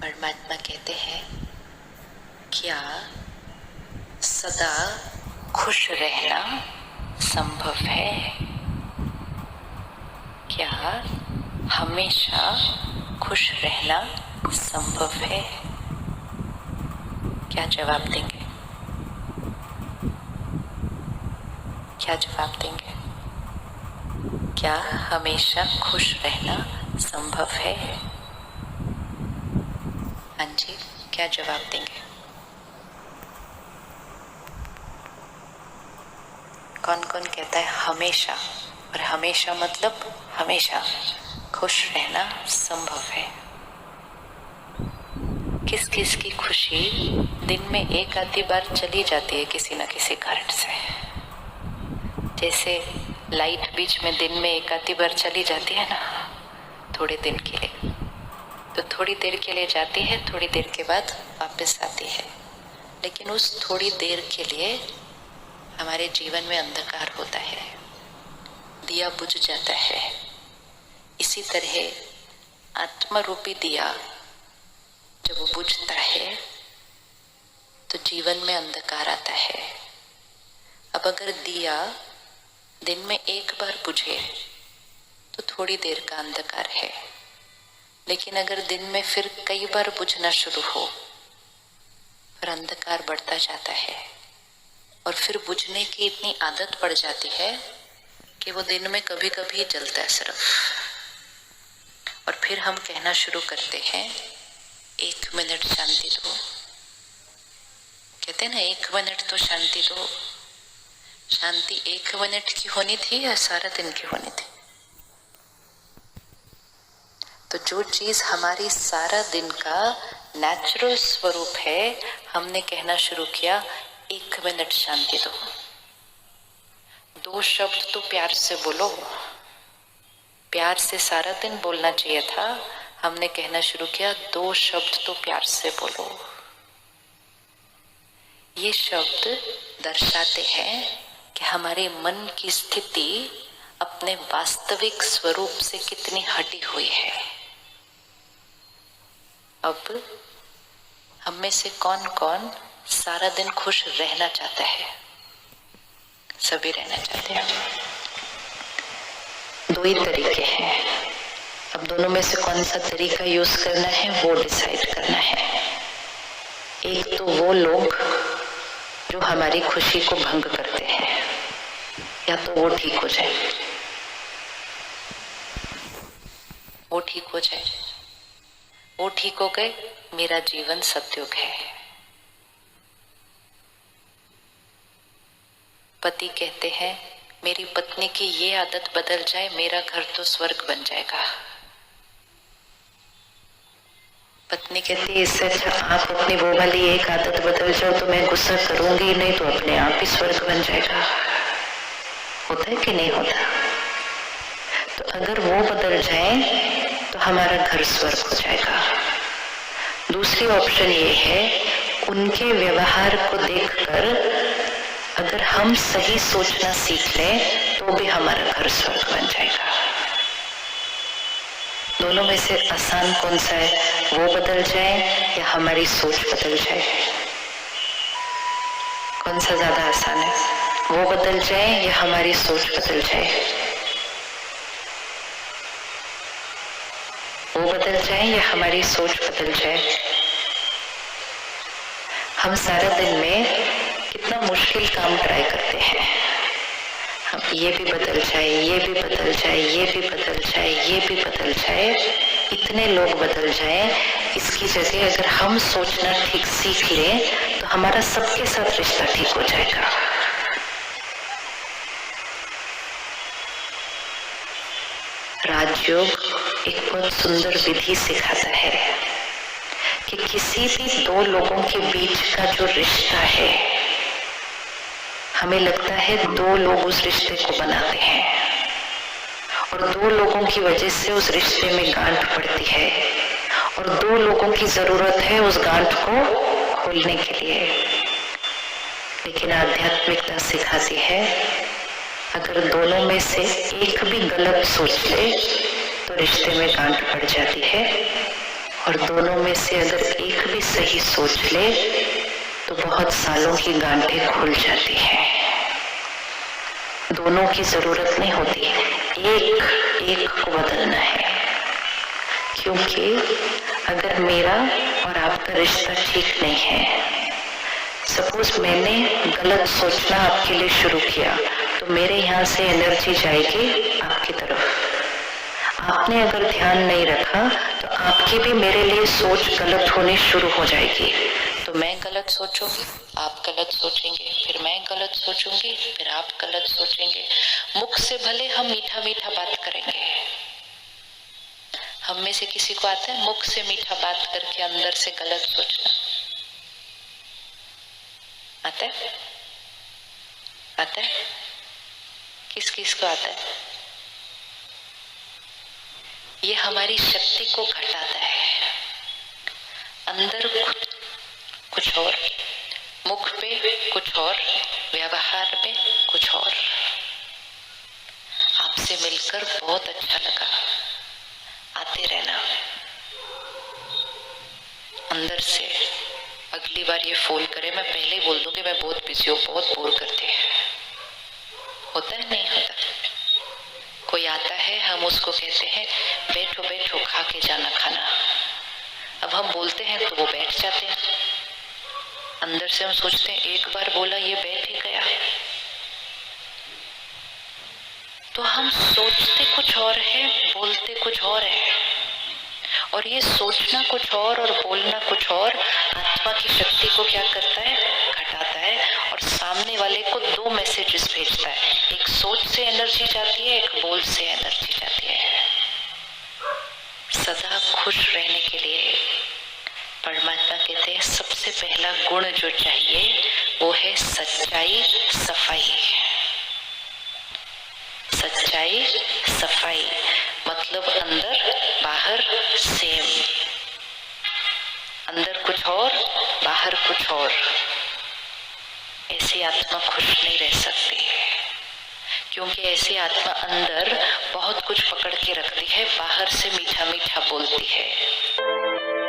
परमात्मा कहते हैं, क्या सदा खुश रहना संभव है? क्या हमेशा खुश रहना संभव है? क्या जवाब देंगे? क्या जवाब देंगे? क्या हमेशा खुश रहना संभव है? हाँ जी, क्या जवाब देंगे? कौन कौन कहता है हमेशा? और हमेशा मतलब हमेशा खुश रहना संभव है। किस किस की खुशी दिन में एक आधी बार चली जाती है किसी न किसी कारण से। जैसे लाइट बीच में दिन में एक आधी बार चली जाती है ना, थोड़े दिन के लिए, तो थोड़ी देर के लिए जाती है, थोड़ी देर के बाद वापस आती है। लेकिन उस थोड़ी देर के लिए हमारे जीवन में अंधकार होता है, दिया बुझ जाता है। इसी तरह आत्मरूपी दिया जब वो बुझता है तो जीवन में अंधकार आता है। अब अगर दिया दिन में एक बार बुझे तो थोड़ी देर का अंधकार है, लेकिन अगर दिन में फिर कई बार बुझना शुरू हो फिर अंधकार बढ़ता जाता है और फिर बुझने की इतनी आदत पड़ जाती है कि वो दिन में कभी कभी जलता है सिर्फ। और फिर हम कहना शुरू करते हैं, 1 मिनट शांति दो। कहते हैं ना, 1 मिनट तो शांति दो। शांति 1 मिनट की होनी थी या सारा दिन की होनी थी? तो जो चीज हमारी सारा दिन का नेचुरल स्वरूप है, हमने कहना शुरू किया 1 मिनट शांति दो। 2 शब्द तो प्यार से बोलो। प्यार से सारा दिन बोलना चाहिए था, हमने कहना शुरू किया 2 शब्द तो प्यार से बोलो। ये शब्द दर्शाते हैं कि हमारे मन की स्थिति अपने वास्तविक स्वरूप से कितनी हटी हुई है। अब हम में से कौन कौन सारा दिन खुश रहना चाहता है? सभी रहना चाहते हैं। 2 ही तरीके हैं। अब दोनों में से कौन सा तरीका यूज करना है वो डिसाइड करना है। एक तो वो लोग जो हमारी खुशी को भंग करते हैं, या तो वो ठीक हो जाए, वो ठीक हो जाए, वो ठीक हो गए, मेरा जीवन सतयुग है। पति कहते हैं, मेरी पत्नी की ये आदत बदल जाए, मेरा घर तो स्वर्ग बन जाएगा। पत्नी कहती है, इससे अच्छा आप अपनी वो वाली एक आदत बदल जाओ तो मैं गुस्सा करूंगी नहीं, तो अपने आप ही स्वर्ग बन जाएगा। होता है कि नहीं होता? तो अगर वो बदल जाए तो हमारा घर स्वर्ग हो जाएगा। दूसरी ऑप्शन ये है, उनके व्यवहार को देखकर अगर हम सही सोचना सीख लें तो भी हमारा घर स्वर्ग बन जाएगा। दोनों में से आसान कौन सा है? वो बदल जाए या हमारी सोच बदल जाए? कौन सा ज्यादा आसान है? वो बदल जाए या हमारी सोच बदल जाए? वो बदल जाए या हमारी सोच बदल जाए? हम सारा दिन में कितना मुश्किल काम ट्राई करते हैं। हम ये भी बदल जाए, ये भी बदल जाए, ये भी बदल जाए, ये भी बदल जाए, इतने लोग बदल जाए। इसकी जगह अगर हम सोचना ठीक सीख लें तो हमारा सबके साथ रिश्ता ठीक हो जाएगा। राजयोग एक बहुत सुंदर विधि सिखाता है कि किसी भी 2 लोगों के बीच का जो रिश्ता है, हमें लगता है 2 लोग उस रिश्ते को बनाते हैं और 2 लोगों की वजह से उस रिश्ते में गांठ पड़ती है और 2 लोगों की जरूरत है उस गांठ को खोलने के लिए। लेकिन आध्यात्मिकता सिखाती है, अगर दोनों में से एक भी गलत सोच ले तो रिश्ते में गांठ पड़ जाती है और दोनों में से अगर एक भी सही सोच ले तो बहुत सालों की गांठें खुल जाती है। दोनों की जरूरत नहीं होती, एक को बदलना है। क्योंकि अगर मेरा और आपका रिश्ता ठीक नहीं है, सपोज मैंने गलत सोचना आपके लिए शुरू किया, तो मेरे यहाँ से एनर्जी जाएगी आपकी तरफ। आपने अगर ध्यान नहीं रखा तो आपकी भी मेरे लिए सोच गलत होनी शुरू हो जाएगी। तो मैं गलत सोचूंगी, आप गलत सोचेंगे, फिर मैं गलत सोचूंगी, फिर आप गलत सोचेंगे। मुख से भले हम मीठा मीठा बात करेंगे, हम में से किसी को आता है मुख से मीठा बात करके अंदर से गलत सोचना? आता है? आता है? किस किस को आता है? ये हमारी शक्ति को घटाता है। अंदर कुछ और, मुख पे कुछ और, व्यवहार पे कुछ और। आपसे मिलकर बहुत अच्छा लगा, आते रहना। अंदर से अगली बार ये फोन करे, मैं पहले ही बोल दूंगी मैं बहुत बिजी हूँ, बहुत बोर करते हैं। होता है नहीं होता? कोई आता है, हम उसको कहते हैं बैठो बैठो खा के जाना खाना। अब हम बोलते हैं तो वो बैठ जाते हैं। अंदर से हम सोचते हैं एक बार बोला ये बैठ ही गया। तो हम सोचते कुछ और है, बोलते कुछ और है, और ये सोचना कुछ और बोलना कुछ और आत्मा की शक्ति को क्या करता है? घटाता है। और सामने वाले को दो मैसेजेस भेजता है, एक सोच से एनर्जी जाती है, एक बोल से एनर्जी जाती है। सदा खुश रहने के लिए परमात्मा कहते हैं सबसे पहला गुण जो चाहिए वो है सच्चाई, सफाई। सच्चाई, सफाई मतलब अंदर बाहर सेम। अंदर कुछ और, बाहर कुछ और। ऐसी आत्मा खुश नहीं रह सकती, क्योंकि ऐसी आत्मा अंदर बहुत कुछ पकड़ के रखती है, बाहर से मीठा मीठा बोलती है।